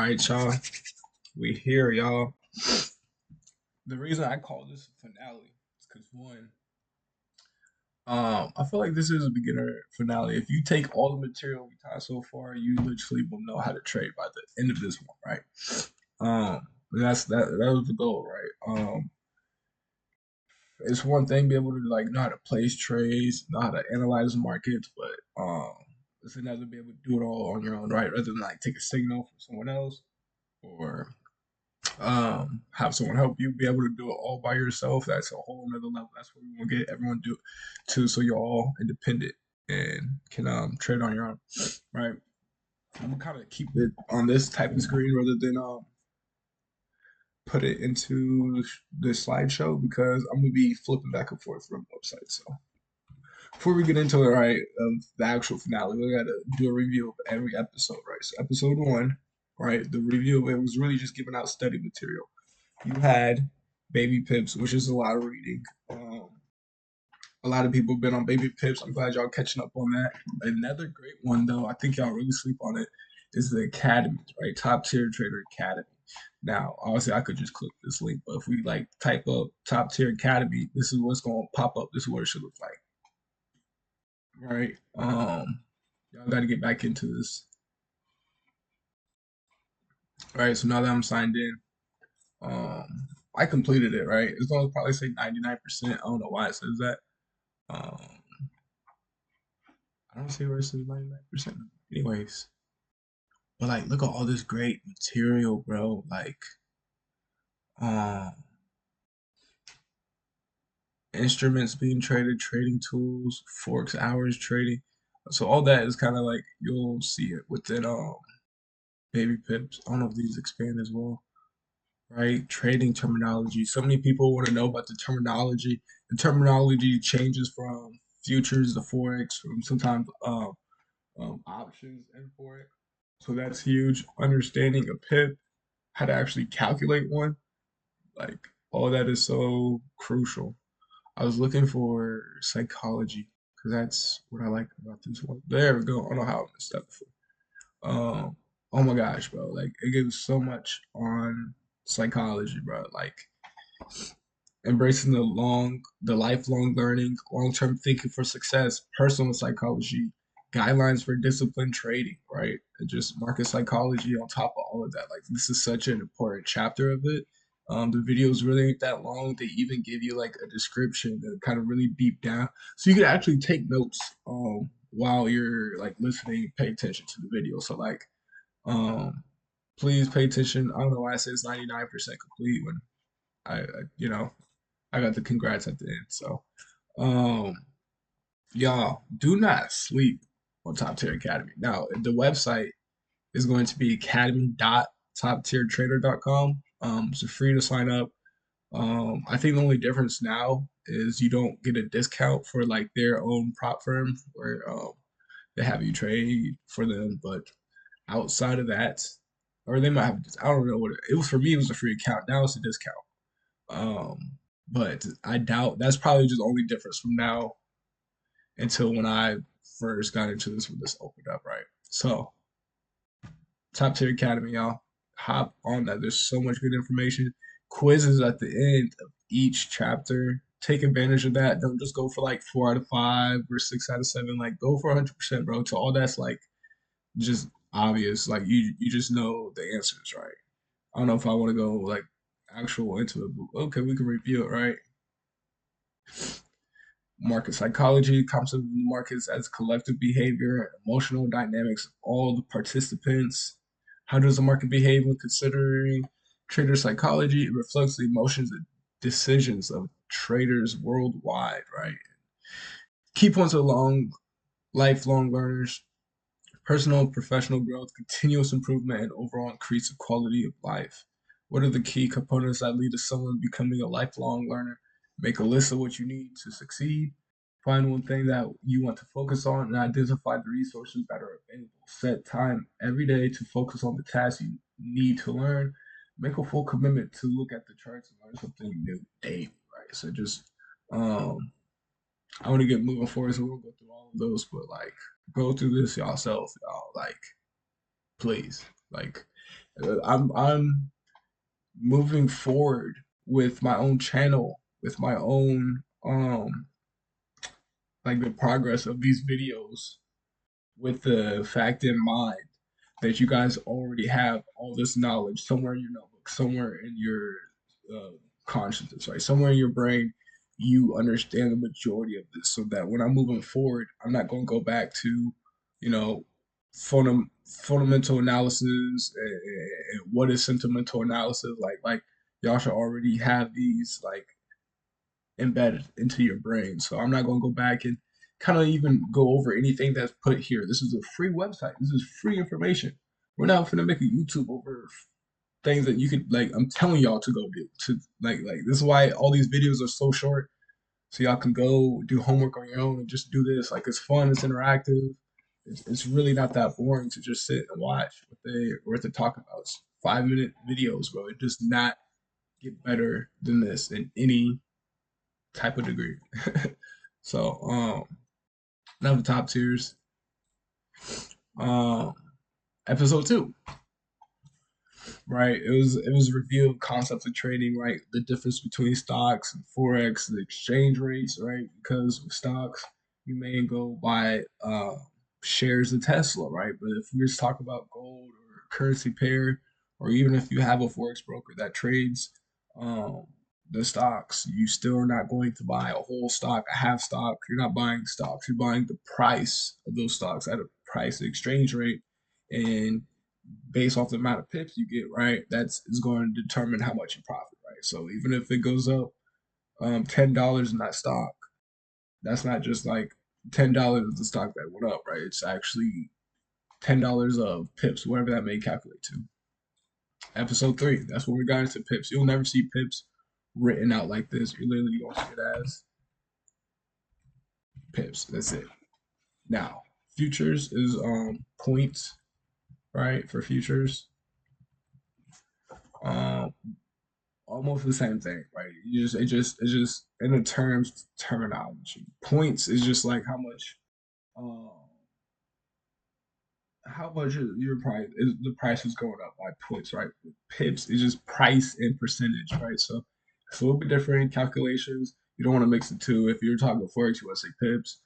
right, y'all. We here, y'all. The reason I call this a finale is because one, I feel like this is a beginner finale. If you take all the material we taught so far, you literally will know how to trade by the end of this one, right? That was the goal, right? It's one thing be able to like know how to place trades, know how to analyze markets, but it's another be able to do it all on your own, right? Rather than like take a signal from someone else or have someone help you be able to do it all by yourself. That's a whole nother level. That's what we want to get everyone to do too, so you're all independent and can trade on your own, right? I'm gonna kind of keep it on this type of screen rather than put it into the slideshow because I'm gonna be flipping back and forth from the website. So before we get into it, right, of the actual finale, we gotta do a review of every episode, right? So episode one, right, the review of it was really just giving out study material. You had Baby Pips, which is a lot of reading. A lot of people have been on Baby Pips. I'm glad y'all catching up on that. Another great one, though, I think y'all really sleep on it, is the Academy, right? Top Tier Trader Academy. Now, obviously, I could just click this link, but if we like type up Top Tier Academy, this is what's going to pop up. This is what it should look like, right? Y'all got to get back into this. All right, so now that I'm signed in, I completed it, right? It's going to probably say 99%. I don't know why it says that. Um, I don't see where it says 99%. Anyways, but like, look at all this great material, bro. Like, um, instruments being traded, trading tools, forex hours trading. So all that is kind of like you'll see it within Baby Pips. I don't know if these expand as well, right? Trading terminology. So many people want to know about the terminology. The terminology changes from futures to forex, from sometimes options and forex. So that's huge. Understanding a pip, how to actually calculate one, like all that is so crucial. I was looking for psychology because that's what I like about this one. There we go. I don't know how I missed that before. Oh my gosh, bro! Like it gives so much on psychology, bro. Like embracing the lifelong learning, long-term thinking for success, personal psychology, guidelines for disciplined trading, right? And just market psychology on top of all of that. Like this is such an important chapter of it. The videos really ain't that long. They even give you like a description that kind of really deep down, so you can actually take notes while you're like listening, pay attention to the video. So like, um, please pay attention. I don't know why I say it's 99% complete when you know I got the congrats at the end. So, um, y'all do not sleep on Top Tier Academy. Now, the website is going to be academy.toptiertrader.com. So free to sign up. I think the only difference now is you don't get a discount for like their own prop firm where they have you trade for them, but outside of that, or they might have. I don't know what it was for me. It was a free account. Now it's a discount. Um, but I doubt that's probably just the only difference from now until when I first got into this when this opened up, right? So, Top Tier Academy, y'all. Hop on that. There's so much good information. Quizzes at the end of each chapter. Take advantage of that. Don't just go for like 4 out of 5 or 6 out of 7. Like go for 100%, bro. To all that's like just obvious. Like you just know the answers, right? I don't know if I want to go like actual into it, but okay, we can review it, right? Market psychology, concept of the markets as collective behavior and emotional dynamics of all the participants. How does the market behave when considering trader psychology? It reflects the emotions and decisions of traders worldwide, right? Key points of lifelong learners, personal and professional growth, continuous improvement, and overall increase of quality of life. What are the key components that lead to someone becoming a lifelong learner? Make a list of what you need to succeed. Find one thing that you want to focus on and identify the resources that are available. Set time every day to focus on the tasks you need to learn. Make a full commitment to look at the charts and learn something new daily, right? So just I want to get moving forward, so we'll go through all of those, but like go through this yourself, y'all. Like, please. Like I'm moving forward with my own channel, with my own like the progress of these videos, with the fact in mind that you guys already have all this knowledge somewhere in your notebook, somewhere in your uh, consciousness, right? Somewhere in your brain, you understand the majority of this, so that when I'm moving forward, I'm not going to go back to, you know, fundamental analysis and what is sentimental analysis. Like y'all should already have these like embedded into your brain. So I'm not going to go back and kind of even go over anything that's put here. This is a free website. This is free information. We're not going to make a YouTube over things that you could like. I'm telling y'all to go do. To like this is why all these videos are so short. So y'all can go do homework on your own and just do this. Like it's fun. It's interactive. It's really not that boring to just sit and watch what they're talking about. It's 5 minute videos, bro. It does not get better than this in any type of degree. So now the top tiers. Um episode 2, right? It was a review of concepts of trading, right? The difference between stocks and forex, the exchange rates, right? Because with stocks, you may go buy shares of Tesla, right? But if we just talk about gold or currency pair, or even if you have a forex broker that trades um, the stocks, you still are not going to buy a whole stock, a half stock. You're not buying stocks. You're buying the price of those stocks at a price exchange rate, and based off the amount of pips you get, right, that's is going to determine how much you profit, right? So even if it goes up $10 in that stock, that's not just like $10 of the stock that went up, right? It's actually $10 of pips, whatever that may calculate to. Episode 3, that's when we got into pips. You'll never see pips written out like this. You're literally gonna see it as pips. That's it. Now, futures is points, right? For futures. Um, Almost the same thing, right? It's just in the terminology. Points is just like um how much your price is the price is going up by points, right? Pips is just price and percentage, right? So it's a little bit different calculations. You don't want to mix the two. If you're talking forex, you want to say pips.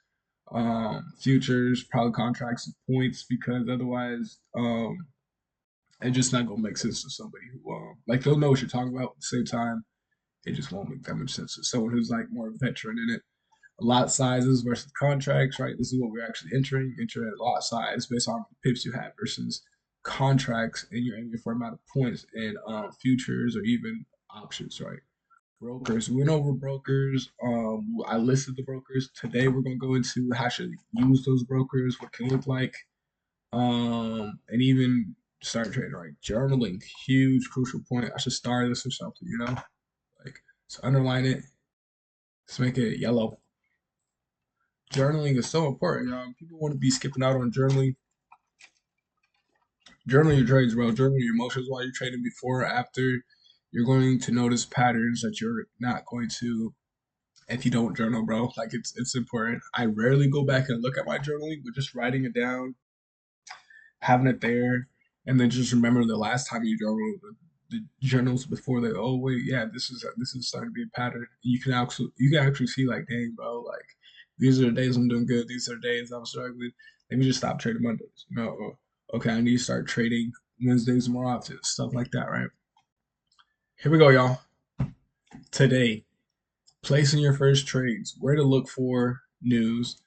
Futures, probably contracts and points, because otherwise it's just not gonna make sense to somebody who like they'll know what you're talking about at the same time it just won't make that much sense to someone who's like more veteran in it. Lot sizes versus contracts, right? This is what we're actually entering. Enter a lot size based on the pips you have versus contracts, and you're aiming for amount of points in futures or even options, right? Brokers. We went over brokers. I listed the brokers. Today we're gonna go into how to use those brokers, what can look like, and even start trading, right? Journaling, huge crucial point. I should start this or something, you know? Like, so underline it. Let's make it yellow. Journaling is so important. People want to be skipping out on journaling. Journal your trades, bro. Journal your emotions while you're trading before or after. You're going to notice patterns that you're not going to if you don't journal, bro. Like it's important. I rarely go back and look at my journaling, but just writing it down, having it there, and then just remember the last time you journaled, the journals before that. Oh wait, yeah, this is starting to be a pattern. You can actually see like, dang, bro, like these are the days I'm doing good. These are the days I'm struggling. Let me just stop trading Mondays. Or, okay, I need to start trading Wednesdays more often. Stuff like that, right? Here we go, y'all. Today, placing your first trades, where to look for news,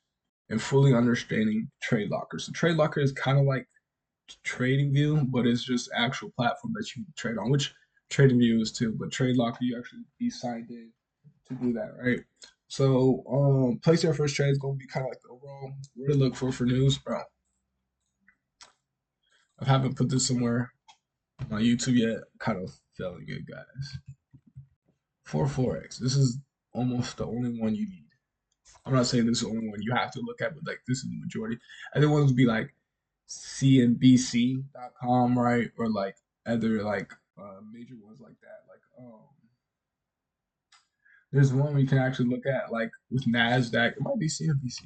and fully understanding TradeLocker. So TradeLocker is kind of like trading view, but it's just actual platform that you trade on, which trading view is too, but TradeLocker you actually be signed in to do that, right? So place your first trade is gonna be kind of like the overall where to look for news, bro. I haven't put this somewhere on YouTube yet. Kind of failing it, guys. For Forex, this is almost the only one you need. I'm not saying this is the only one you have to look at, but like this is the majority. Other ones would be like cnbc.com, right? Or like other like major ones like that. Like there's one we can actually look at like with Nasdaq. It might be CNBC,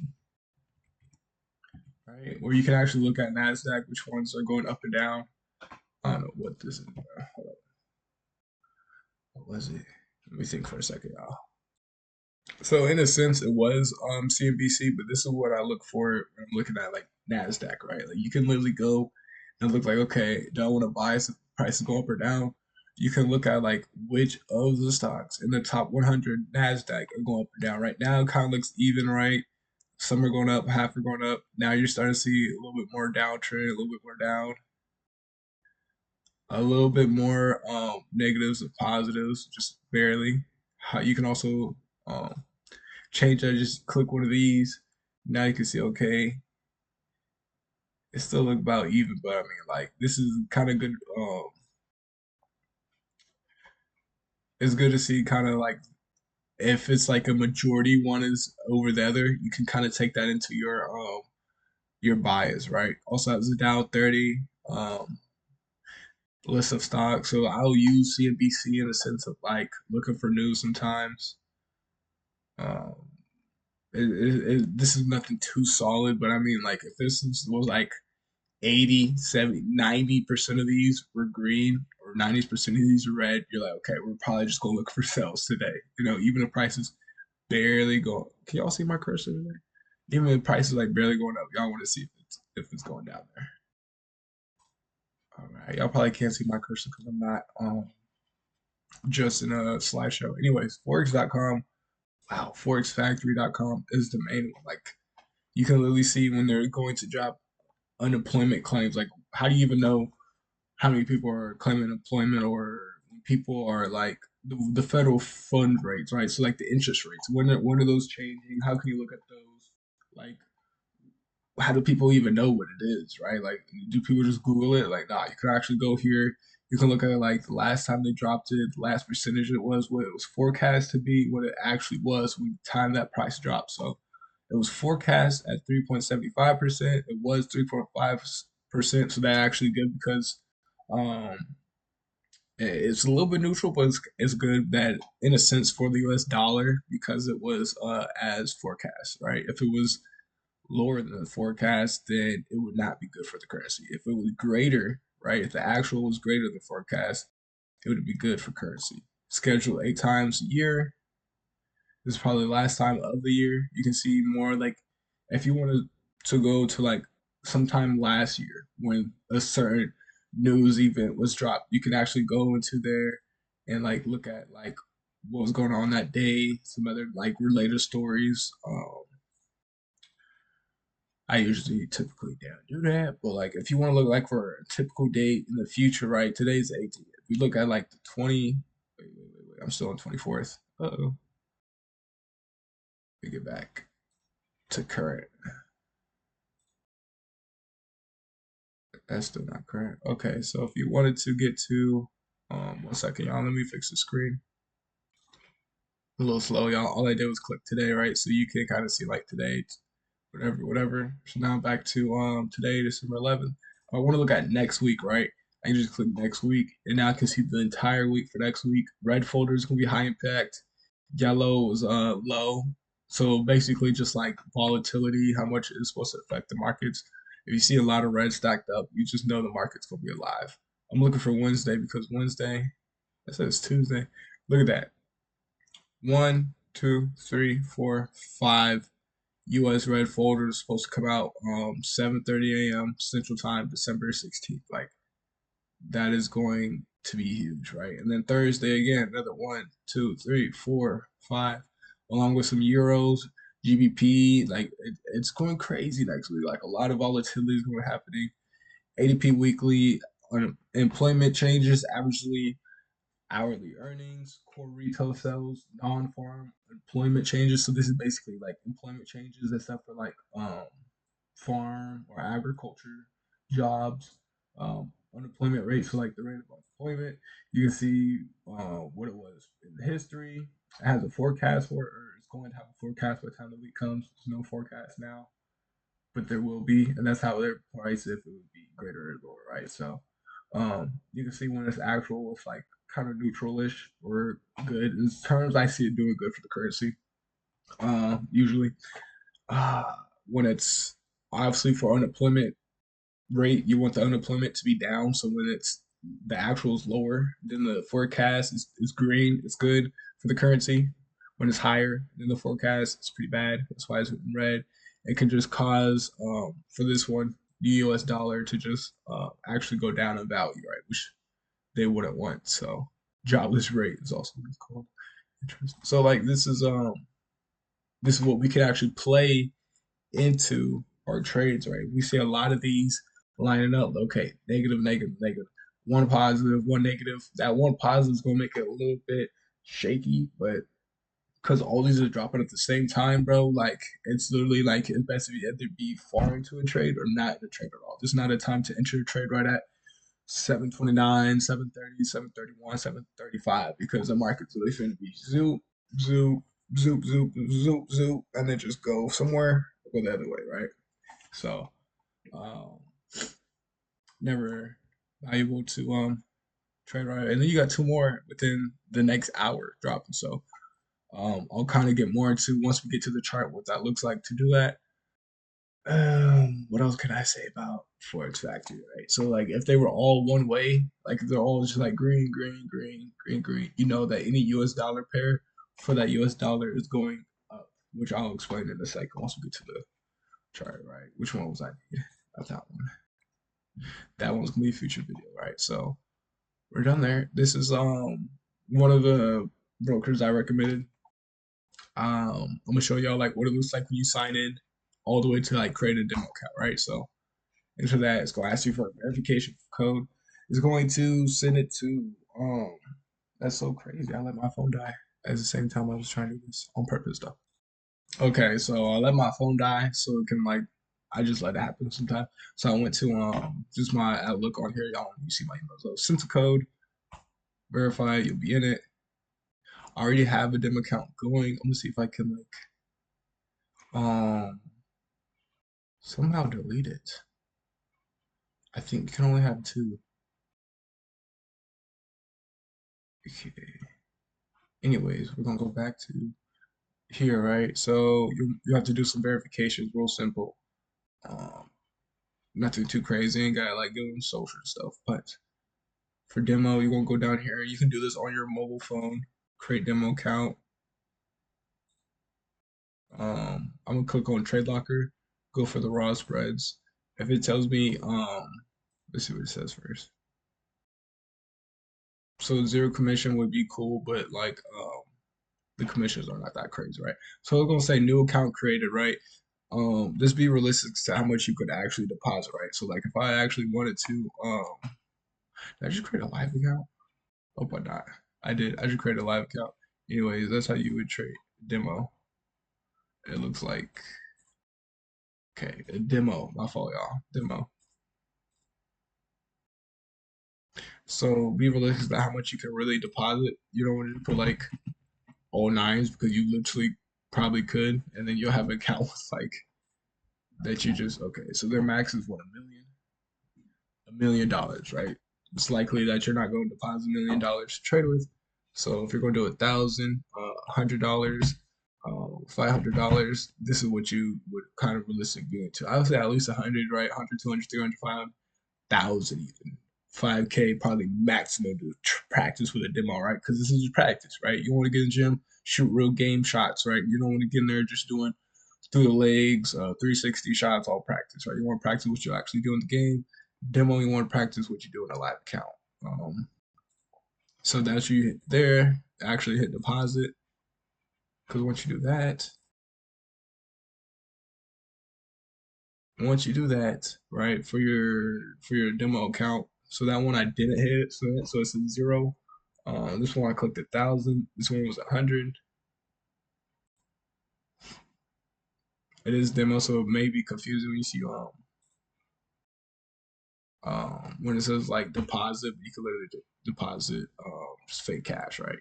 right? Where you can actually look at Nasdaq, which ones are going up and down. I don't know what this is, bro. Hold up. What was it? Let me think for a second, y'all. So in a sense, it was CNBC, but this is what I look for when I'm looking at like Nasdaq, right? Like you can literally go and look like, okay, do I want to buy some prices go up or down? You can look at like which of the stocks in the top 100 Nasdaq are going up or down. Right now, it kind of looks even, right? Some are going up, half are going up. Now you're starting to see a little bit more downtrend, a little bit more down, a little bit more negatives and positives, just barely. How you can also change that, just click one of these. Now you can see, okay, it still look about even, but I mean, like, this is kind of good. It's good to see kind of like if it's like a majority one is over the other, you can kind of take that into your bias, right? Also, has a Dow 30 list of stocks, so I'll use CNBC in the sense of like looking for news sometimes. Um, this is nothing too solid, but I mean, like, if was like 80, 70, 90% of these were green or 90% of these are red, you're like, okay, we're probably just gonna look for sales today. You know, even if prices barely go. Can y'all see my cursor today? Even if prices like barely going up, y'all want to see if it's going down there. All right, y'all probably can't see my cursor because I'm not just in a slideshow. Anyways, forex.com, wow, forexfactory.com is the main one. Like you can literally see when they're going to drop unemployment claims. Like how do you even know how many people are claiming employment, or people are like the federal fund rates, right? So like the interest rates, when are those changing? How can you look at those? Like, how do people even know what it is, right? Like, do people just Google it? Like, nah, you can actually go here. You can look at like the last time they dropped it, the last percentage it was, what it was forecast to be, what it actually was when the time that price dropped. So it was forecast at 3.75%. It was 3.5%. So that actually good because um, it's a little bit neutral, but it's good that in a sense for the US dollar because it was as forecast, right? If it was lower than the forecast, then it would not be good for the currency. If it was greater, right? If the actual was greater than forecast, it would be good for currency. Scheduled 8 times a year. This is probably the last time of the year. You can see more like if you wanted to go to like sometime last year when a certain news event was dropped, you can actually go into there and like look at like what was going on that day, some other like related stories. I usually typically don't do that, but like if you want to look like for a typical date in the future, right? Today's the 18th. If you look at like the 20, wait, I'm still on 24th. Uh-oh. Let me get back to current. That's still not current. Okay, so if you wanted to get to, 1 second, y'all, let me fix the screen. A little slow, y'all. All I did was click today, right? So you can kind of see like today, whatever. So now back to today, December 11th. I want to look at next week, right? I can just click next week, and now I can see the entire week for next week. Red folder is gonna be high impact. Yellow is low. So basically, just like volatility, how much it's supposed to affect the markets. If you see a lot of red stacked up, you just know the market's gonna be alive. I'm looking for Wednesday because Wednesday, it says Tuesday. Look at that. 1, 2, 3, 4, 5 U.S. red folder is supposed to come out 7:30 a.m. Central Time, December 16th. Like that is going to be huge, right? And then Thursday again, another 1, 2, 3, 4, 5, along with some euros, GBP. Like it's going crazy next week. Like a lot of volatility is going to be happening. ADP weekly employment changes, averagely hourly earnings, core retail sales, non-farm employment changes. So this is basically like employment changes except for like farm or agriculture jobs. Unemployment rate, so like the rate of unemployment. You can see what it was in the history. It has a forecast for it, or it's going to have a forecast by the time the week comes. There's no forecast now, but there will be, and that's how they're priced if it would be greater or lower, right? So you can see when it's actual, it's like kind of neutral-ish or good. In terms, I see it doing good for the currency. Usually, uh, when it's obviously for unemployment rate, you want the unemployment to be down. So when it's the actual is lower than the forecast. It's green. It's good for the currency. When it's higher than the forecast, it's pretty bad. That's why it's in red. It can just cause for this one the U.S. dollar to just actually go down in value, right? Which they wouldn't want. So jobless rate is also what it's called. Interesting. So like this is what we can actually play into our trades, right? We see a lot of these lining up. Okay, negative, negative, negative. One positive, one negative. That one positive is gonna make it a little bit shaky, but because all these are dropping at the same time, bro, like it's literally like it's best to either be far into a trade or not in a trade at all. There's not a time to enter a trade right at 7:29, 7:30, 7:31, 7:35 because the market's really going to be zoop, zoop, zoop, zoop, zoop, zoop, and then just go somewhere or go the other way, right? So, um, never valuable to trade right. And then you got two more within the next hour dropping. So, I'll kind of get more into once we get to the chart what that looks like to do that. What else can I say about Forex Factory, right? So like if they were all one way, like if they're all just like green, green, green, green, green, you know that any US dollar pair for that US dollar is going up, which I'll explain in a second once we get to the chart, right? Which one was I need? Not that one. That one's gonna be a future video, right? So we're done there. This is one of the brokers I recommended. I'm gonna show y'all like what it looks like when you sign in all the way to like create a demo account, right? So into that, it's going to ask you for a verification code. It's going to send it to, that's so crazy. I let my phone die at the same time I was trying to do this on purpose, though. Okay, so I let my phone die so it can, like, I just let it happen sometimes. So I went to just my Outlook on here. Y'all, you see my emails. So send the code, verify it, you'll be in it. I already have a demo account going. I'm going to see if I can, like, somehow delete it. I think you can only have two. Okay. Anyways, we're gonna go back to here, right? So you have to do some verifications, real simple. Um, Nothing too crazy. Ain't got like doing social stuff. But for demo, you're gonna go down here. You can do this on your mobile phone. Create demo account. I'm gonna click on TradeLocker. Go for the raw spreads. If it tells me, let's see what it says first. So zero commission would be cool, but like the commissions are not that crazy, right? So we're gonna say new account created, right? Just be realistic to how much you could actually deposit, right? So like if I actually wanted to, did I just create a live account? Hope I not. I did. I just created a live account. Anyways, that's how you would trade demo. It looks like okay, a demo. My fault, y'all. Demo. So be realistic about how much you can really deposit. You don't want to put like all nines because you literally probably could, and then you'll have an account with like that you just okay. So their max is what $1 million, right? It's likely that you're not going to deposit $1 million to trade with. So if you're going to do 1,000, $100, $500, this is what you would kind of realistically be into. I would say at least 100, right? 100, 200, 300, 5,000 even. 5K probably maximum to practice with a demo, right? Because this is just practice, right? You want to get in the gym, shoot real game shots, right? You don't want to get in there just doing through the legs, 360 shots, all practice, right? You want to practice what you actually do in the game. Demo, you want to practice what you do in a live account. So that's you hit there, actually hit deposit. Because once you do that, right, for your demo account, so that one I didn't hit, so it's a zero. This one I clicked 1,000. This one was 100. It is demo, so it may be confusing when you see when it says like deposit, you can literally deposit just fake cash, right?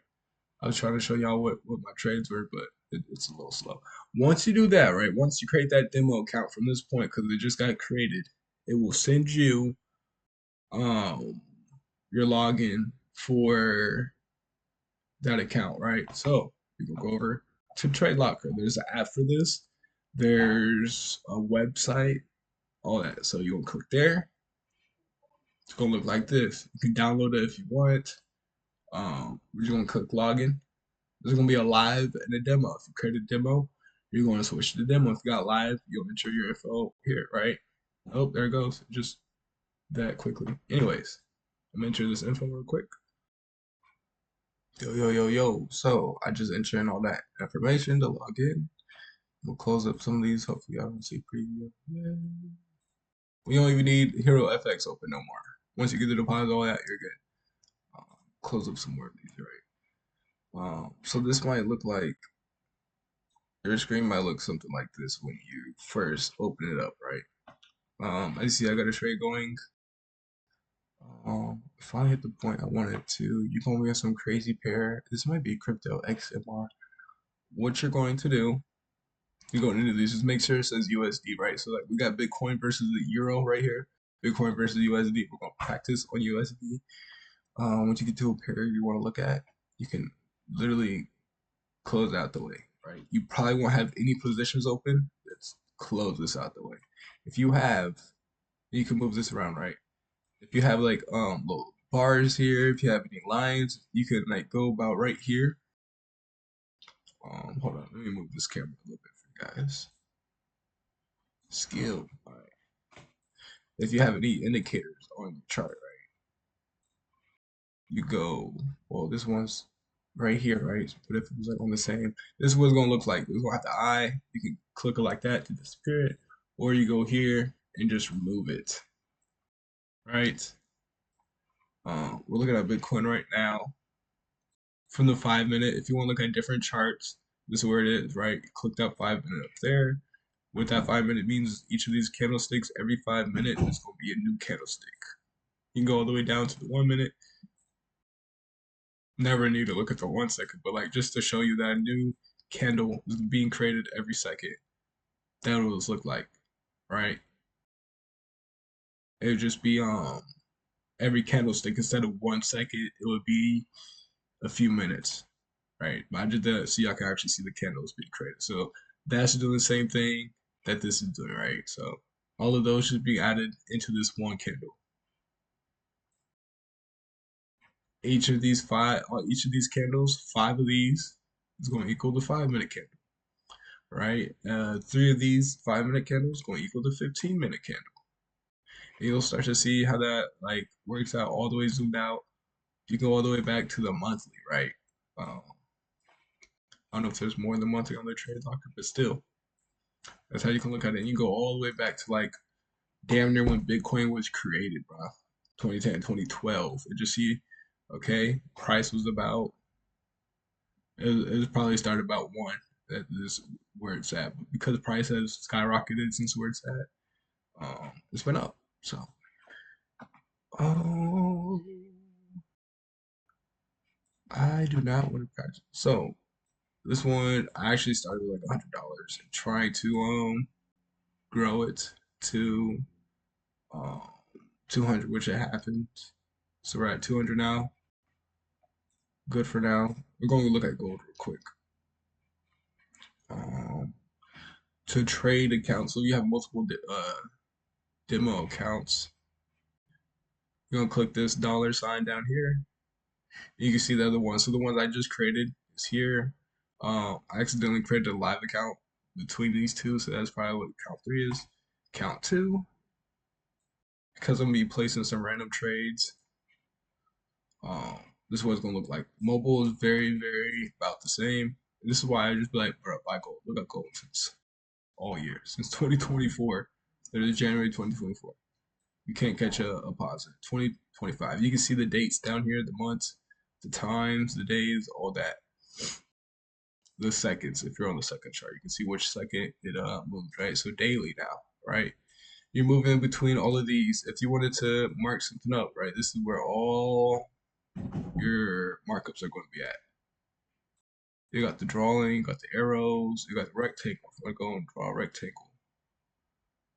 I was trying to show y'all what my trades were, but it's a little slow. Once you do that, right? Once you create that demo account from this point, because it just got created, it will send you um your login for that account, right? So you can go over to TradeLocker. There's an app for this. There's a website, all that. So you'll click there. It's gonna look like this. You can download it if you want. We're just gonna click login. There's gonna be a live and a demo. If you create a demo, you're gonna switch to the demo. If you got live, you'll enter your info here, right? Oh, there it goes. Just that quickly. Anyways, I'm enter this info real quick. Yo. So I just enter in all that information to log in. We'll close up some of these. Hopefully, I don't see preview. Yeah. We don't even need Hero FX open no more. Once you get the deposit, all that, you're good. Close up some more of these, right? So this might look like your screen might look something like this when you first open it up, right? I see I got a trade going. If I hit the point I wanted to, you're gonna get some crazy pair. This might be crypto XMR. What you're going to do, you're going into this, just make sure it says USD, right? So like we got Bitcoin versus the Euro right here. Bitcoin versus USD. We're gonna practice on USD. Once you get to a pair you want to look at, you can literally close out the way, right? You probably won't have any positions open. Let's close this out the way. If you have, you can move this around, right? If you have like little bars here, if you have any lines, you can like go about right here. Hold on, let me move this camera a little bit for you guys. Skill, all right. If you have any indicators on your chart, right? You go, well, this one's right here, right? But if it was like on the same, this is what it's gonna look like. It's gonna have the eye. You can click it like that to disappear it, or you go here and just remove it, right? We're looking at Bitcoin right now from the 5 minute. If you want to look at different charts, this is where it is, right? You click that 5 minute up there. What that 5 minute means, each of these candlesticks, every 5 minutes, is going to be a new candlestick. You can go all the way down to the 1 minute. Never need to look at the 1 second, but like just to show you that a new candle is being created every second. That would what look like, right? It would just be every candlestick instead of 1 second, it would be a few minutes, right? But I did that so y'all can actually see the candles being created. So that's doing the same thing that this is doing, right? So all of those should be added into this one candle. Each of these candles, 5 of these is going to equal the 5 minute candle, right? 3 of these 5 minute candles going to equal the 15 minute candle. And you'll start to see how that like works out all the way zoomed out. You go all the way back to the monthly, right? I don't know if there's more than monthly on the TradeLocker, but still, that's how you can look at it. And you go all the way back to like damn near when Bitcoin was created, bro. 2010, 2012. And just see, okay, price was about, it was probably started about one. That is where it's at. But because the price has skyrocketed since where it's at, it's been up. So, oh, I do not want to practice. So, this one, I actually started with like $100 and trying to grow it to um 200, which it happened. So we're at 200 now. Good for now. We're going to look at gold real quick. Um, to trade accounts, so you have multiple demo accounts. You're gonna click this dollar sign down here. You can see the other ones. So the ones I just created is here. I accidentally created a live account between these two, so that's probably what count 3 is. Count 2, because I'm gonna be placing some random trades. Um, this is what it's gonna look like. Mobile is very about the same. And this is why I just be like, bro, buy gold. Look at gold since all year, since 2024. That is January 2024. You can't catch a positive. 2025. You can see the dates down here, the months, the times, the days, all that. The seconds. If you're on the second chart, you can see which second it moved, right? So daily now, right? You're moving between all of these. If you wanted to mark something up, right? This is where all your markups are going to be at. You got the drawing, you got the arrows, you got the rectangle. If I go and draw a rectangle,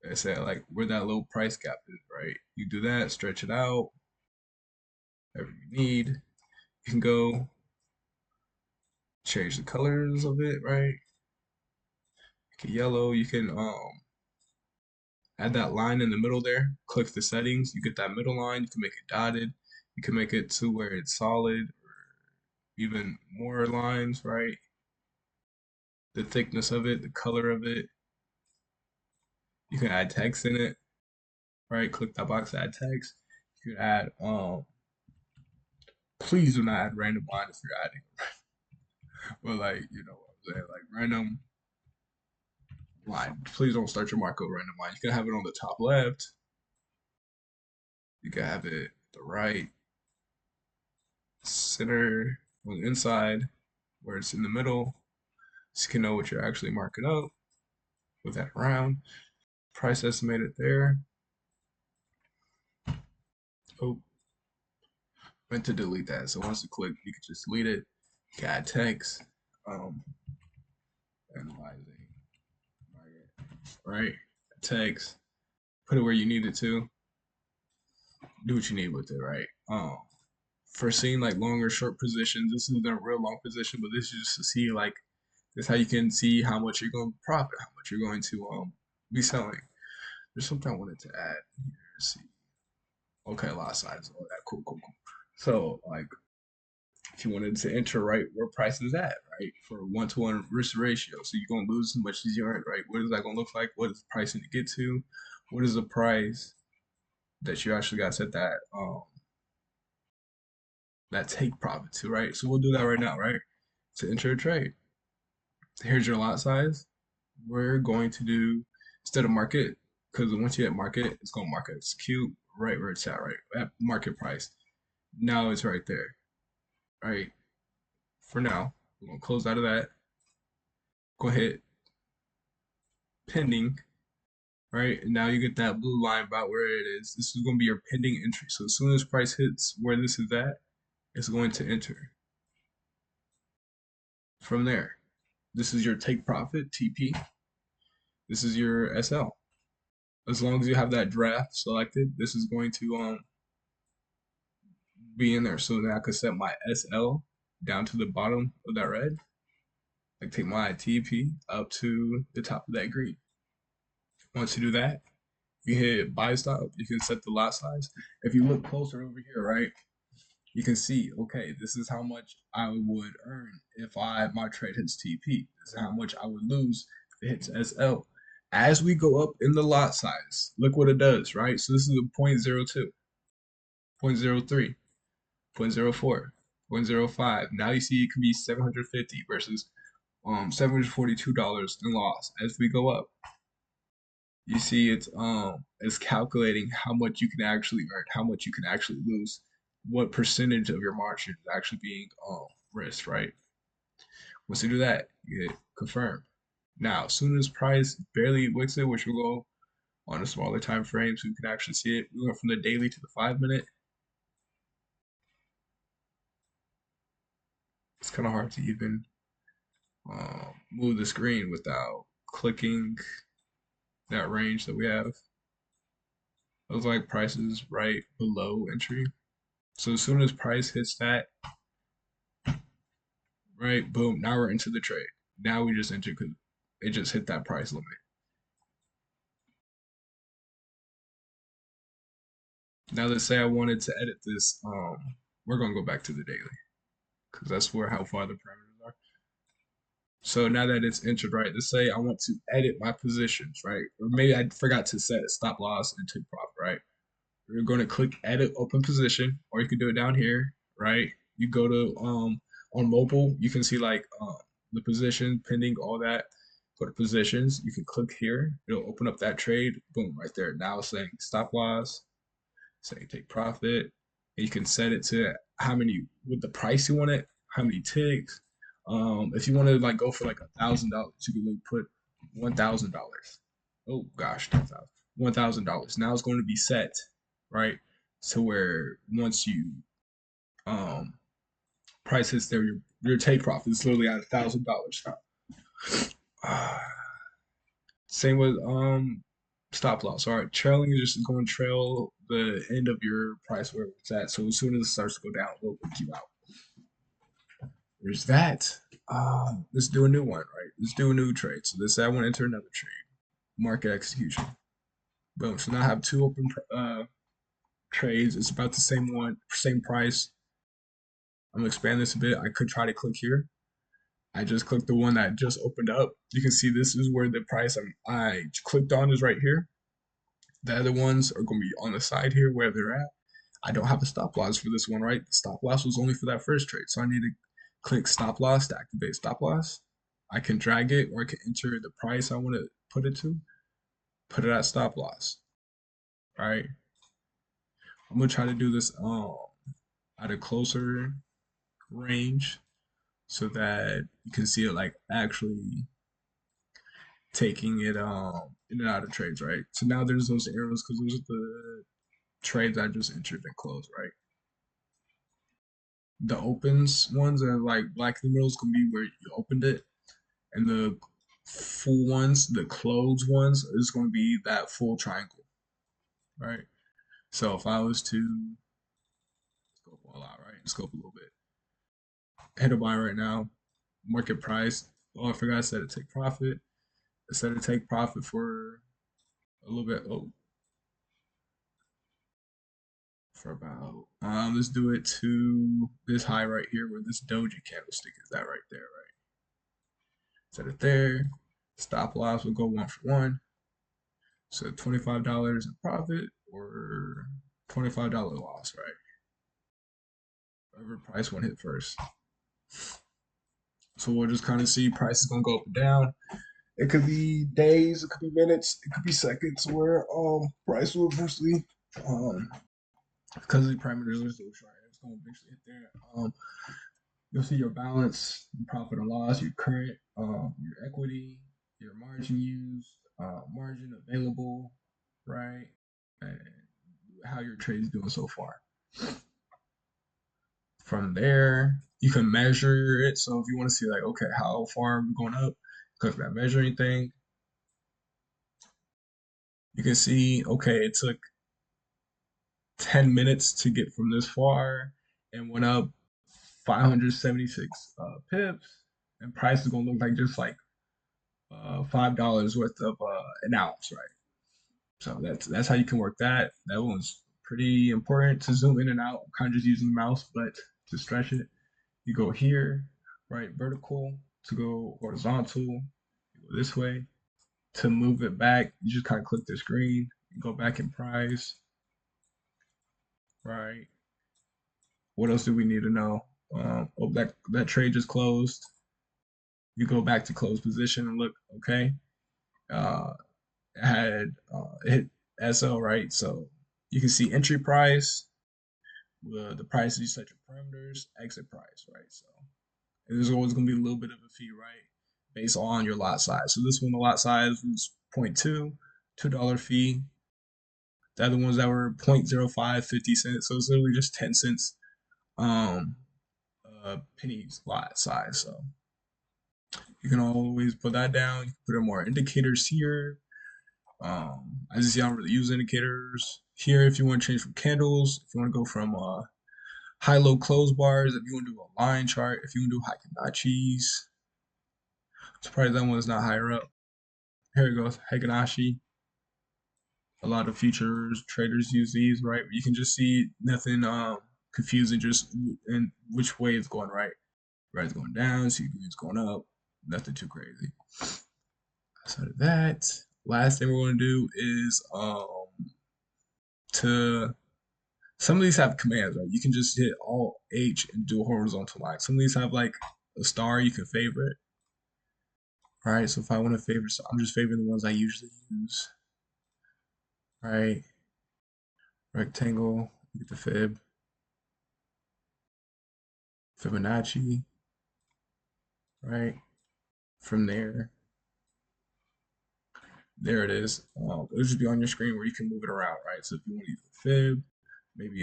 it's at like where that little price gap is, right? You do that, stretch it out, whatever you need. You can go change the colors of it, right? Make it yellow. You can add that line in the middle there, click the settings, you get that middle line, you can make it dotted, you can make it to where it's solid, or even more lines, right? The thickness of it, the color of it. You can add text in it, right? Click that box, add text. You can add, please do not add random line if you're adding, but like, you know what I'm saying, like random line. Please don't start your markup random line. You can have it on the top left. You can have it the right, center, on the inside, where it's in the middle. So you can know what you're actually marking up. With that around. Price estimated there. Oh, meant to delete that. So once you click, you can just delete it. You can add text. Analyzing. Right? Text. Put it where you need it to. Do what you need with it, right? For seeing like long or short positions, this isn't a real long position, but this is just to see like this how you can see how much you're going to profit, how much you're going to be selling. There's something I wanted to add here. Let's see. Okay, lot size, all that, cool. So like, if you wanted to enter right where price is at, right, for a 1-to-1 risk ratio, so you're gonna lose as much as you earn, right? What is that gonna look like? What is the price need to get to? What is the price that you actually got set that take profit to, right? So we'll do that right now, right? To enter a trade. Here's your lot size. We're going to do instead of market, because once you hit market, it's gonna mark it. Execute right where it's at, right? At market price. Now it's right there, right? For now, we're gonna close out of that. Go ahead, pending, right? And now you get that blue line about where it is. This is gonna be your pending entry. So as soon as price hits where this is at, it's going to enter. From there, this is your take profit, TP. This is your SL. As long as you have that draft selected, this is going to be in there. So now I could set my SL down to the bottom of that red. Like take my TP up to the top of that green. Once you do that, you hit buy stop, you can set the lot size. If you look closer over here, right, you can see, okay, this is how much I would earn if my trade hits TP. This is how much I would lose if it hits SL. As we go up in the lot size, look what it does, right? So this is a 0.02, 0.03, 0.04, 0.05. Now you see it can be 750 versus $742 in loss. As we go up, you see it's calculating how much you can actually earn, how much you can actually lose, what percentage of your margin is actually being risked, right? Once you do that, you hit confirm. Now, as soon as price barely wicks it, which will go on a smaller time frame so you can actually see it, we went from the daily to the 5-minute. It's kind of hard to even move the screen without clicking that range that we have. It looks like price is right below entry. So as soon as price hits that, right, boom, now we're into the trade. Now we just entered because it just hit that price limit. Now let's say I wanted to edit this. We're gonna go back to the daily because that's where how far the parameters are. So now that it's entered, right, let's say I want to edit my positions, right? Or maybe I forgot to set stop loss and take profit, right? You're going to click edit open position, or you can do it down here, right? You go to on mobile, you can see like the position, pending, all that. Go to positions, you can click here, it'll open up that trade, boom, right there. Now it's saying stop loss, saying take profit, and you can set it to how many with the price you want it, how many ticks. If you want to like go for like $1,000, you can like put $1,000. Oh gosh, $1,000. Now it's going to be set, right? To where once you price hits there, your take profit is literally at $1,000. Same with stop loss. All right, trailing is just going to trail the end of your price where it's at. So as soon as it starts to go down, it'll kick you out. There's that. Let's do a new one, right? Let's do a new trade. So let's say I want to enter another trade. Market execution. Boom. So now I have two open trades. It's about the same price. I'm gonna expand this a bit. I could try to click here. I just clicked the one that just opened up. You can see this is where the price I clicked on is right here. The other ones are going to be on the side here where they're at. I don't have a stop loss for this one, right? The stop loss was only for that first trade. So I need to click stop loss to activate stop loss. I can drag it or I can enter the price I want to put it to, put it at stop loss. All right. I'm going to try to do this at a closer range so that you can see it like actually taking it in and out of trades, right? So now there's those arrows because those are the trades I just entered and closed, right? The opens ones are like black in the middle is gonna be where you opened it, and the full ones, the closed ones, is gonna be that full triangle, right? So if I was to scope all out, right, scope a little bit, hit a buy right now, market price. Oh, I forgot I said to take profit. I said to take profit for a little bit. Oh, for about let's do it to this high right here where this doji candlestick is at right there, right? Set it there. Stop loss will go 1 for 1. So $25 in profit or $25 loss, right? Whatever price one hit first. So we'll just kind of see price is gonna go up and down. It could be days, it could be minutes, it could be seconds where price will eventually because the parameters are so short, it's gonna eventually hit there. You'll see your balance, profit and loss, your current, your equity, your margin used, margin available, right? And how your trade is doing so far. From there, you can measure it. So if you want to see like, okay, how far are we going up? Click that measuring thing. You can see, okay, it took 10 minutes to get from this far and went up 576 pips. And price is going to look like just like $5 worth of an ounce, right? So that's how you can work that. That one's pretty important to zoom in and out. I'm kind of just using the mouse, but to stretch it, you go here, right? Vertical to go horizontal. You go this way. To move it back, you just kind of click the screen. You go back in price, right? What else do we need to know? Oh, that trade just closed. You go back to close position and look. Okay, uh, it had it hit SL, right? So you can see entry price, the price you set your parameters, exit price, right? So there's always going to be a little bit of a fee, right? Based on your lot size. So this one, the lot size was 0.2, $2 fee. The other ones that were 0.05, 50 cents. So it's literally just 10 cents um pennies lot size. So you can always put that down. You can put in more indicators here. As you see, I don't really use indicators here. If you want to change from candles, if you want to go from high-low close bars, if you want to do a line chart, if you want to do Hibonacci's. Surprised that one's not higher up. Here it goes, Hibonacci. A lot of futures traders use these, right? You can just see nothing confusing, just in which way it's going, right? Right, it's going down, see it's going up. Nothing too crazy. Outside of that, last thing we're going to do is to some of these have commands, right? You can just hit Alt H and do a horizontal line. Some of these have like a star you can favorite. All right, so if I want to favorite, so I'm just favoring the ones I usually use. All right, rectangle, get the fib, Fibonacci, right? From there it is. It'll just be on your screen where you can move it around, right? So if you want to use the fib, maybe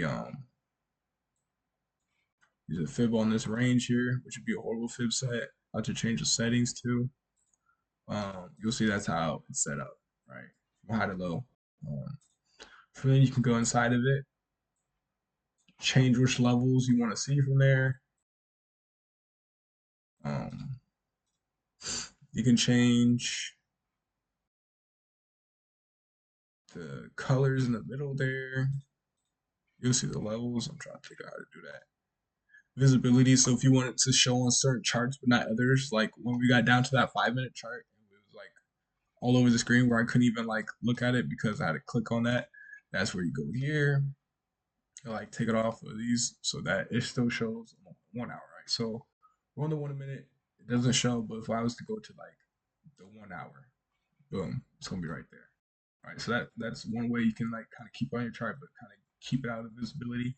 use a fib on this range here, which would be a horrible fib set. I'll to change the settings to. You'll see that's how it's set up, right? From high to low. From then you can go inside of it, change which levels you want to see from there. Um, you can change the colors in the middle there. You'll see the levels. I'm trying to figure out how to do that. Visibility. So if you wanted to show on certain charts but not others, like when we got down to that 5-minute chart, it was like all over the screen where I couldn't even like look at it because I had to click on that. That's where you go here, and, like take it off of these so that it still shows 1 hour, right? So we're on the 1 minute. It doesn't show, but if I was to go to like the 1 hour, boom, it's gonna be right there. All right, so that's one way you can like kind of keep on your chart, but kind of keep it out of visibility.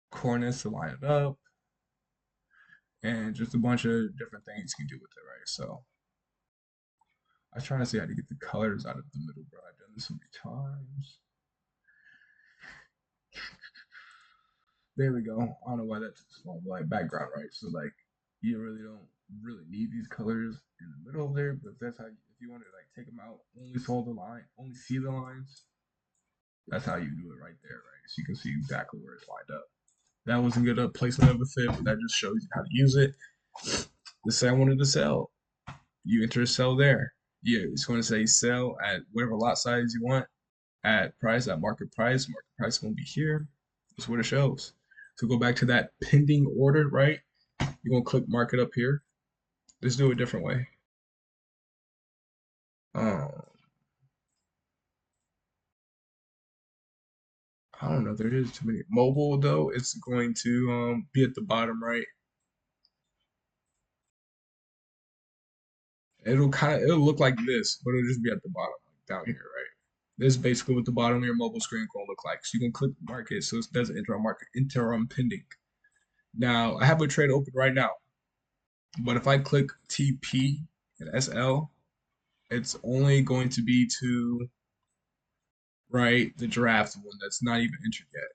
Coordinates to line it up, and just a bunch of different things you can do with it, right? So I was trying to see how to get the colors out of the middle, bro. I've done this so many times. There we go. I don't know why that's small, like background, right? So like you really don't really need these colors in the middle there, but that's how if you want to like take them out, only saw the line, only see the lines. That's how you do it right there, right? So you can see exactly where it's lined up. That wasn't good up placement of a fib, but that just shows you how to use it. Let's say I wanted to sell. You enter a sell there. Yeah, it's going to say sell at whatever lot size you want at price, at market price. Market price is going to be here. That's what it shows. So go back to that pending order, right? You're going to click market up here. Let's do it a different way. I don't know. There is too many. Mobile though, it's going to be at the bottom right. It'll look like this, but it'll just be at the bottom, like down here, right? This is basically what the bottom of your mobile screen gonna look like. So you can click market, so it doesn't enter on market, enter on pending. Now I have a trade open right now, but if I click TP and SL, it's only going to be to right the draft one that's not even entered yet.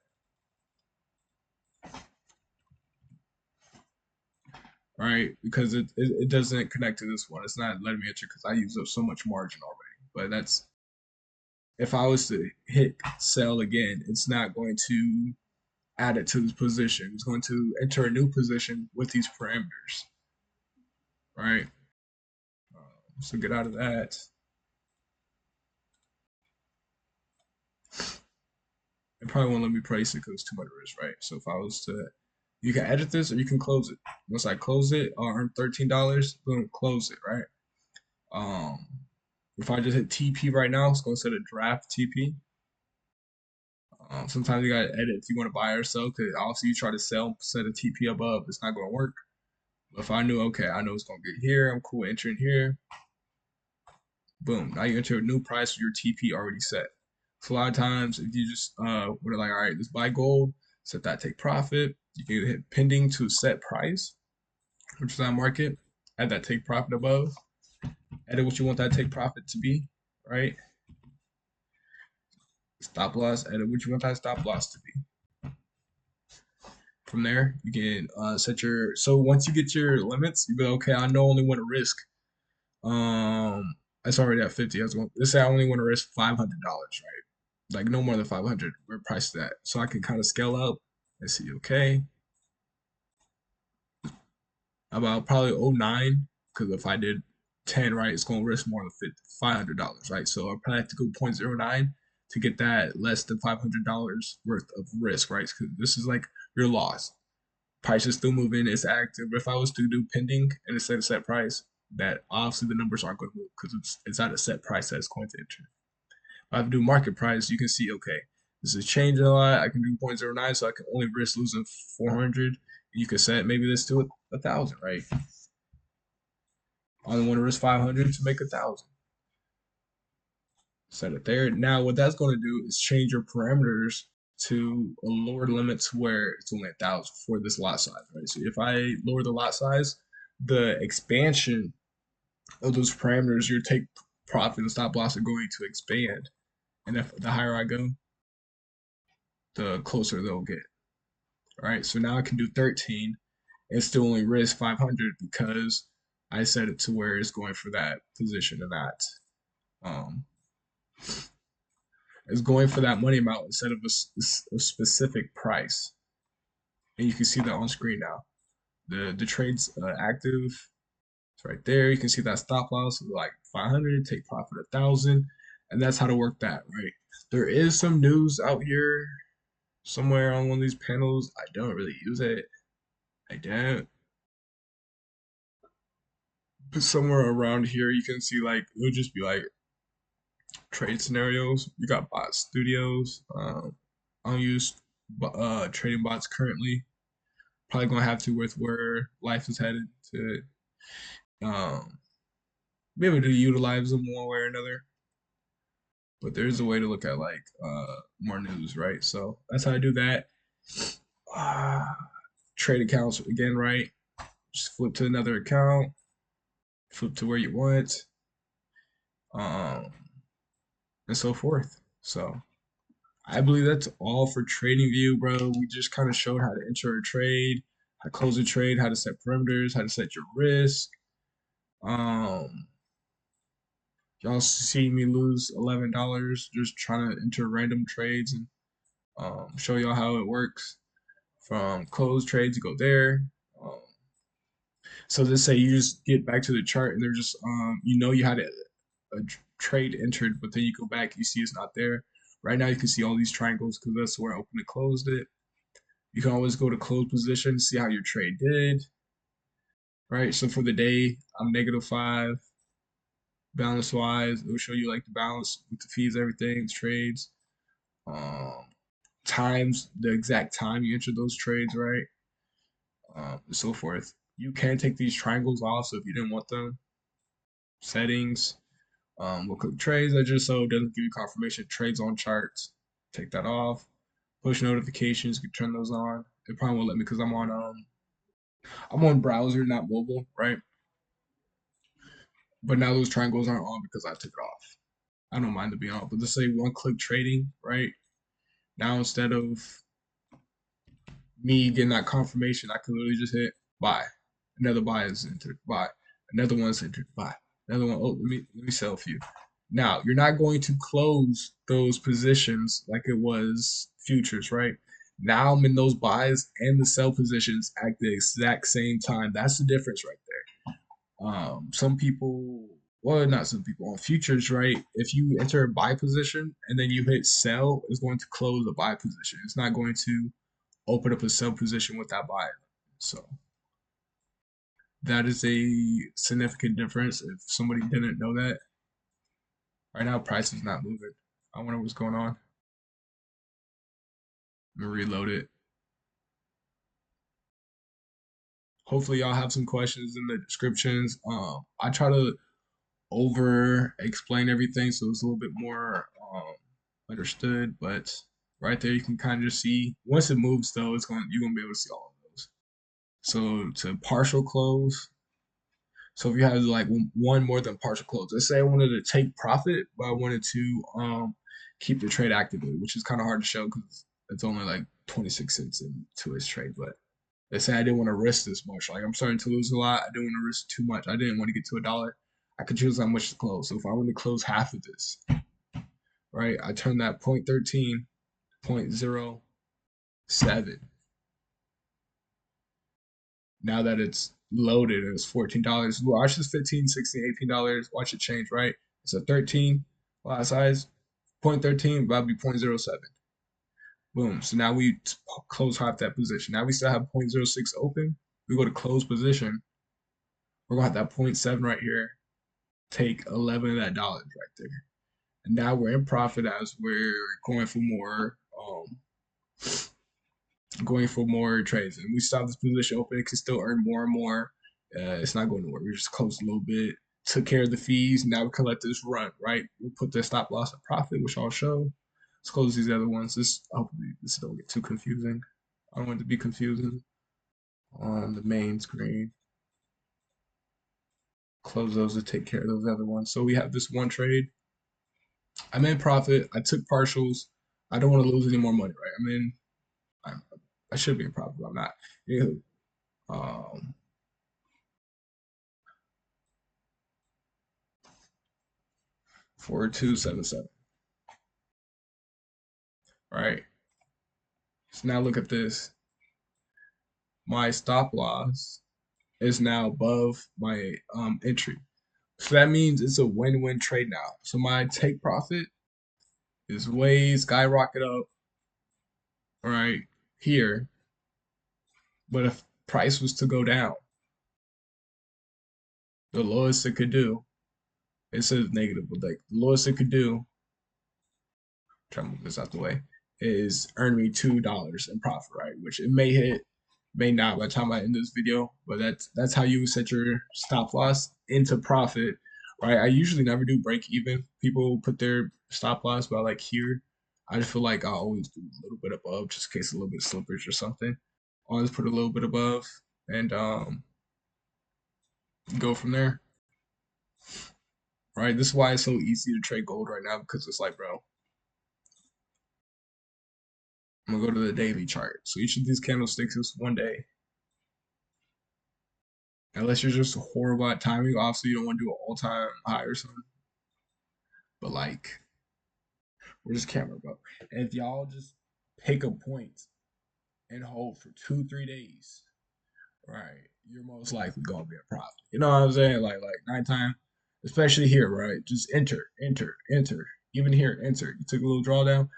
Right, because it doesn't connect to this one. It's not letting me enter because I use up so much margin already. But that's if I was to hit sell again, it's not going to add it to this position. It's going to enter a new position with these parameters, right? So get out of that. It probably won't let me price it because it's too much risk, right? So if I was to, you can edit this or you can close it. Once I close it, I'll earn $13. Boom, close it, right? If I just hit TP right now, it's going to set a draft TP. Sometimes you gotta edit if you want to buy or sell, because obviously you try to sell, set a TP above, it's not gonna work. But if I knew, okay, I know it's gonna get here, I'm cool entering here. Boom, now you enter a new price with your TP already set. So a lot of times, if you just we're like, all right, let's buy gold, set that take profit. You can hit pending to set price, which is on market. Add that take profit above. Edit what you want that take profit to be, right? Stop loss. Edit what you want that stop loss to be. From there, you can set your. So once you get your limits, you go, okay, I know I only want to risk. It's already at 50. I was going. Let's say I only want to risk $500, right? Like no more than 500. We're priced that, so I can kind of scale up. Let's see, okay, about probably 09, because if I did 10, right, it's gonna risk more than $500, right? So I probably have to go 0.09 to get that less than $500 worth of risk, right? Because this is like your loss. Price is still moving, it's active. But if I was to do pending and instead of set price, that obviously the numbers aren't going to move because it's at a set price that it's going to enter. If I do market price, you can see, okay, this is changing a lot. I can do 0.09, so I can only risk losing 400. You can set maybe this to 1,000, right? I only want to risk 500 to make 1,000. Set it there. Now, what that's going to do is change your parameters to a lower limit to where it's only 1,000 for this lot size, right? So if I lower the lot size, the expansion of those parameters, your take profit and stop loss are going to expand. And if the higher I go, the closer they'll get. All right, so now I can do 13 and still only risk 500 because I set it to where it's going for that position and that it's going for that money amount instead of a specific price. And you can see that on screen now. The trade's active. It's right there. You can see that stop loss is like 500, take profit 1,000, and that's how to work that, right? There is some news out here somewhere on one of these panels. I don't really use it. I don't. But somewhere around here, you can see like it would just be like trade scenarios. You got bot studios. I don't use trading bots currently. Probably gonna have to with where life is headed to um, be able to utilize them one way or another. But there's a way to look at like more news, right? So that's how I do that. Uh, Trade accounts again, right? Just flip to another account, flip to where you want, um, and so forth. So I believe that's all for Trading View, bro. We just kind of showed how to enter a trade, how to close a trade, how to set perimeters, how to set your risk. Um, y'all see me lose $11 just trying to enter random trades and show y'all how it works. From closed trades, you go there. Um, so let's say you just get back to the chart and they're just you know you had a trade entered, but then you go back, you see it's not there. Right now you can see all these triangles because that's where I opened and closed it. You can always go to close position, see how your trade did. Right. So for the day, I'm -5. Balance wise, it will show you like the balance with the fees, everything, the trades, um, times, the exact time you entered those trades, right? And so forth. You can take these triangles off, so if you didn't want them, settings, we'll click trades. I just so it doesn't give you confirmation. Trades on charts, take that off. Push notifications, you can turn those on. It probably won't let me because I'm on browser, not mobile, right? But now those triangles aren't on because I took it off. I don't mind them being on, but let's say one-click trading, right? Now instead of me getting that confirmation, I can literally just hit buy. Another buy is entered. Buy. Another one's entered. Buy. Another one. Oh, let me sell a few. Now you're not going to close those positions like it was futures, right? Now I'm in those buys and the sell positions at the exact same time. That's the difference right there. Some people, well, not some people on futures, right? If you enter a buy position and then you hit sell, it's going to close the buy position. It's not going to open up a sell position with that buy. So that is a significant difference. If somebody didn't know that, right now price is not moving. I wonder what's going on. Let me reload it. Hopefully y'all have some questions in the descriptions. I try to over explain everything so it's a little bit more understood, but right there you can kind of just see once it moves though, you're gonna be able to see all of those. So to partial close, so if you have like one more than partial close, let's say I wanted to take profit, but I wanted to keep the trade actively, which is kind of hard to show because it's only like 26 cents into his trade. But let's say I didn't want to risk this much. Like I'm starting to lose a lot. I didn't want to risk too much. I didn't want to get to $1. I could choose how much to close. So if I want to close half of this, right, I turn that 0.13, 0.07. Now that it's loaded and it's $14, watch this 15, 16, $18. Watch it change, right? It's a 13 lot size, 0.13, that'll be 0.07. Boom. So now we close half that position. Now we still have 0.06 open. We go to close position. We're gonna have that 0.7 right here. Take 11 of that dollars right there. And now we're in profit as we're going for more trades. And we stop this position open, it can still earn more and more. It's not going to work. We just closed a little bit, took care of the fees. Now we can let this run, right? We'll put the stop loss at profit, which I'll show. Let's close these other ones. Hopefully this don't get too confusing. I don't want it to be confusing on the main screen. Close those to take care of those other ones. So we have this one trade. I'm in profit. I took partials. I don't want to lose any more money, right? I should be in profit, but I'm not. Anywho, um, 4277. Right. So now look at this. My stop loss is now above my entry. So that means it's a win-win trade now. So my take profit is way skyrocket up right here. But if price was to go down, the lowest it could do, it says negative, but like the lowest it could do, try to move this out the way, is earn me $2 in profit, right? Which it may hit, may not by the time I end this video, but that's how you set your stop loss into profit, right? I usually never do break even. People put their stop loss by like here. I just feel like I always do a little bit above, just in case a little bit of slippage or something. Always put a little bit above and go from there. Right? This is why it's so easy to trade gold right now, because it's like, bro, I'm gonna go to the daily chart. So each of these candlesticks is 1 day. Unless you're just horrible at timing, obviously you don't want to do an all-time high or something. But like, we're just camera, bro. And if y'all just pick a point and hold for 2-3 days, right, you're most likely gonna be a profit. You know what I'm saying? Like nighttime, especially here, right? Just enter, enter, enter. Even here, enter. You took a little drawdown,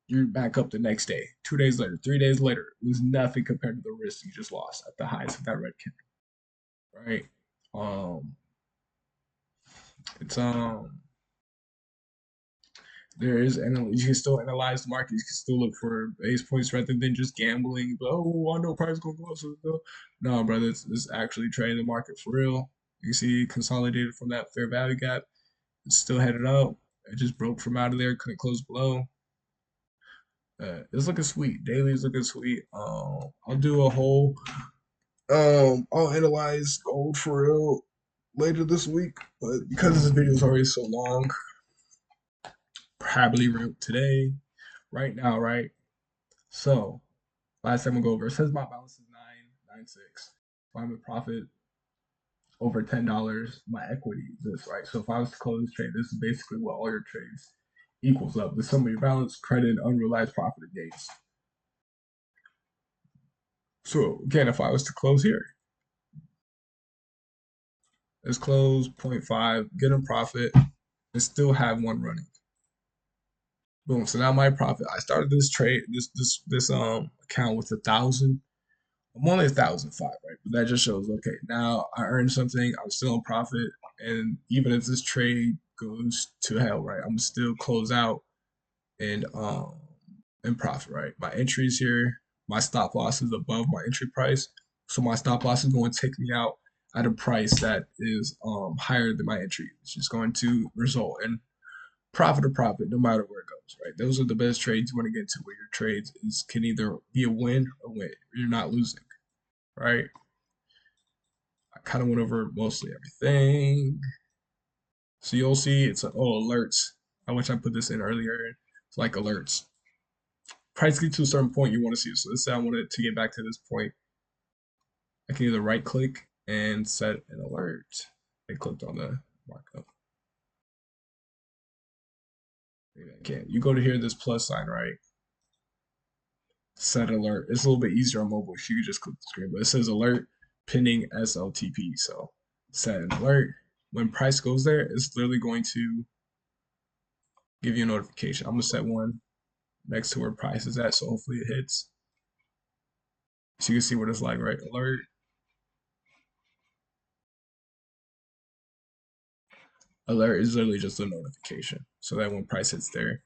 you're back up the next day. 2 days later, 3 days later, it was nothing compared to the risk you just lost at the highs of that red candle, right? Um, it's there is, and you can still analyze the market. You can still look for base points rather than just gambling. But, oh, I know price gonna go up, so go. No, brother, it's actually trading the market for real. You see, consolidated from that fair value gap. It's still headed up. It just broke from out of there. Couldn't close below. It's looking sweet. Daily is looking sweet. I'll do a whole. I'll analyze gold for real later this week, but because this video is already so long, probably today, right now, right? So last time we go over, it says my balance is 996. If I'm a profit over $10, my equity is this, right? So if I was to close this trade, this is basically what all your trades equals up. The sum of your balance, credit, unrealized profit or gains. So again, if I was to close here, let's close 0.5, get a profit, and still have one running. Boom. So now my profit. I started this trade, this account with 1,000. I'm only 1,005, right? But that just shows, okay, now I earned something. I'm still in profit, and even if this trade goes to hell, right, I'm still close out and in profit, right? My entries here, my stop loss is above my entry price, so my stop loss is going to take me out at a price that is higher than my entry, which is going to result in profit or profit, no matter where it goes, right? Those are the best trades you want to get to, where your trades can either be a win or win. You're not losing, right? I kind of went over mostly everything. So you'll see it's alerts. I wish I put this in earlier. It's like alerts. Price gets to a certain point you want to see. So let's say I wanted to get back to this point. I can either right click and set an alert. I clicked on the markup. Maybe I can't. You go to here, this plus sign, right? Set alert. It's a little bit easier on mobile. You can just click the screen, but it says alert pending SLTP. So set an alert. When price goes there, it's literally going to give you a notification. I'm gonna set one next to where price is at, so hopefully it hits. So you can see what it's like, right? Alert. Alert is literally just a notification, so that when price hits there,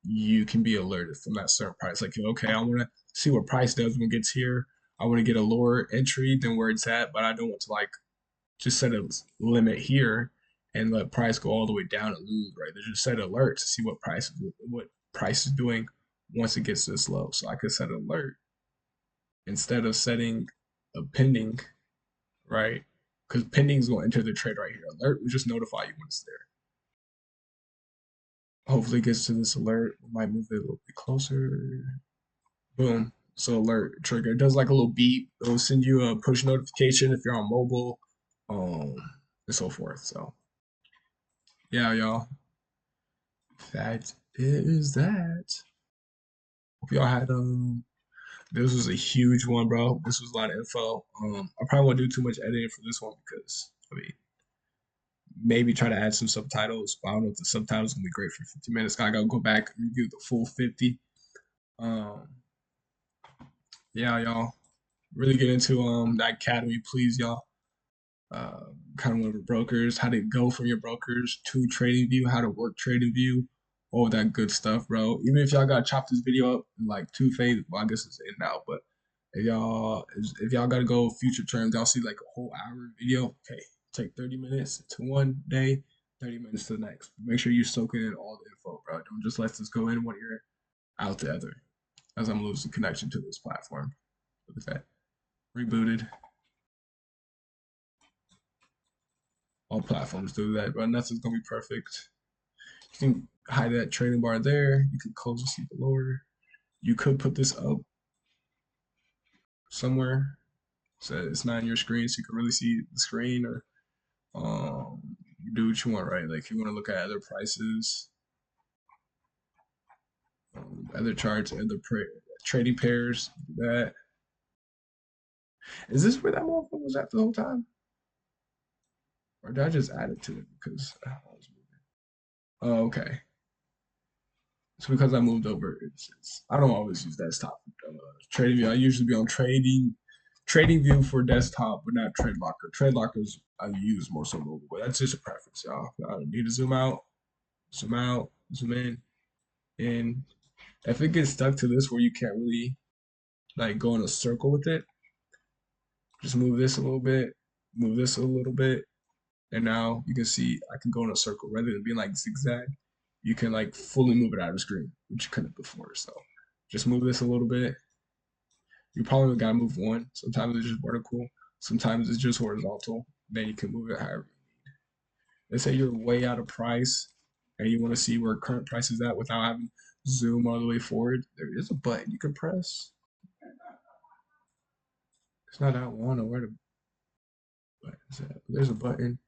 you can be alerted from that certain price. Like, okay, I want to see what price does when it gets here. I want to get a lower entry than where it's at, but I don't want to like just set a limit here and let price go all the way down and lose, right? They just set an alert to see what price is doing once it gets this low. So I could set an alert instead of setting a pending, right? Because pending is going to enter the trade right here. Alert will just notify you when it's there. Hopefully it gets to this alert. We might move it a little bit closer. Boom. So alert trigger. It does like a little beep. It'll send you a push notification if you're on mobile, um, and so forth. So yeah, y'all. That is that. Hope y'all had This was a huge one, bro. This was a lot of info. I probably won't do too much editing for this one because I mean maybe try to add some subtitles. But I don't know if the subtitles gonna be great for 50 minutes. I gotta go back and review the full 50. Um, yeah, y'all. Really get into that academy, please, y'all. Kind of one of the brokers, how to go from your brokers to TradingView, how to work TradingView, all that good stuff, bro. Even if y'all gotta chop this video up in like 2 phases, well, I guess it's in now, but if y'all gotta go future terms, y'all see like a whole hour video. Okay, take 30 minutes to one day, 30 minutes to the next. Make sure you're soaking in all the info, bro. Don't just let this go in one ear, out the other. As I'm losing connection to this platform. Look at that. Rebooted. All platforms do that, but nothing's gonna be perfect. You can hide that trading bar there. You can close and see the lower. You could put this up somewhere so it's not in your screen, so you can really see the screen, or you do what you want, right? Like if you want to look at other prices, other charts, other trading pairs, do that. Is this where that motherfucker was at the whole time? Or did I just add it to it because I was moving? Oh, okay. It's because I moved over. I don't always use desktop TradingView. I usually be on TradingView for desktop, but not TradeLocker. TradeLockers I use more so mobile, but that's just a preference, y'all. I need to zoom out, zoom in, and if it gets stuck to this where you can't really like go in a circle with it, just move this a little bit, move this a little bit, and now you can see I can go in a circle rather than being like zigzag. You can like fully move it out of the screen, which you couldn't before. So just move this a little bit. You probably gotta move one. Sometimes it's just vertical, sometimes it's just horizontal. Then you can move it however you need. Let's say you're way out of price and you want to see where current price is at without having to zoom all the way forward. There is a button you can press. It's not that one or where the button is at. There's a button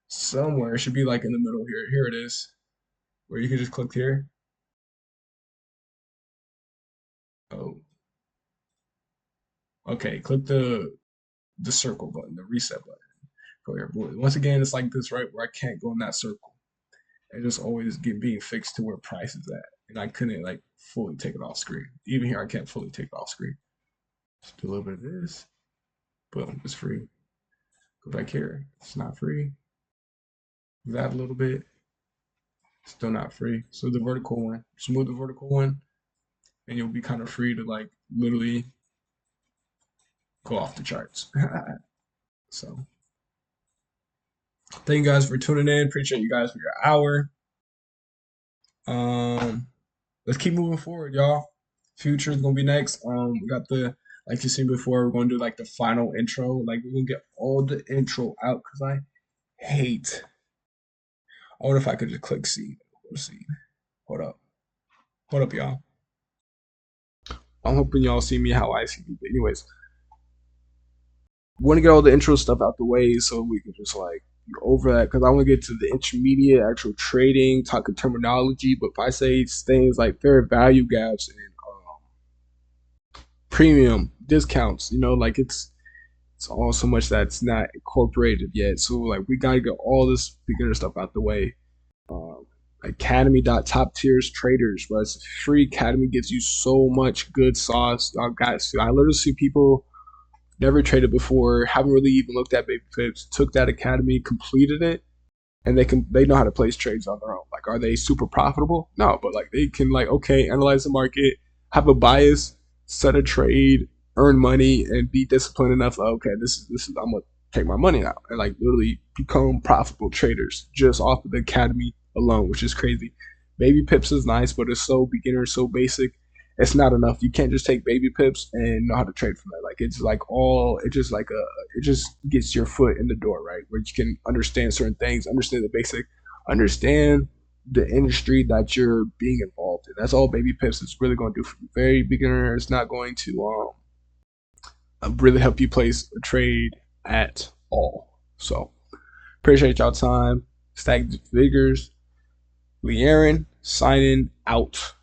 somewhere. It should be like in the middle here. Here it is. Where you can just click here. Oh. Okay, click the circle button, the reset button. Go here. Once again, it's like this, right? Where I can't go in that circle. And just always being fixed to where price is at. And I couldn't like fully take it off screen. Even here I can't fully take it off screen. Just do a little bit of this. Boom, it's free. Go back here. It's not free. That a little bit. Still not free. So the vertical one. Just move the vertical one and you'll be kind of free to like literally go off the charts. So thank you guys for tuning in. Appreciate you guys for your hour. Let's keep moving forward, y'all. Future is gonna be next. We got the like you seen before. We're gonna do like the final intro. Like we're gonna get all the intro out because I hate. I wonder if I could just click seed. Let's see. Hold up, y'all. I'm hoping y'all see me how I see me. But anyways, want to get all the intro stuff out the way so we can just like over that because I want to get to the intermediate actual trading, talking terminology. But if I say things like fair value gaps and premium discounts, like it's all so much that's not incorporated yet. So like we gotta get all this beginner stuff out the way. Academy.toptiers traders, but it's free. Academy gives you so much good sauce. I literally see people never traded before, haven't really even looked at baby pips, took that academy, completed it, and they know how to place trades on their own. Like, are they super profitable? No, but like they can like analyze the market, have a bias, set a trade, earn money, and be disciplined enough. Okay, this is I'm gonna take my money now and like literally become profitable traders just off of the academy alone, which is crazy. Baby pips is nice, but it's so beginner, so basic. It's not enough. You can't just take baby pips and know how to trade from that. Like it just gets your foot in the door, right? Where you can understand certain things, understand the basic, understand the industry that you're being involved in. That's all baby pips is really going to do for you. Very beginner. It's not going to really help you place a trade at all. So appreciate y'all time. Stack Figures. Lee Aaron signing out.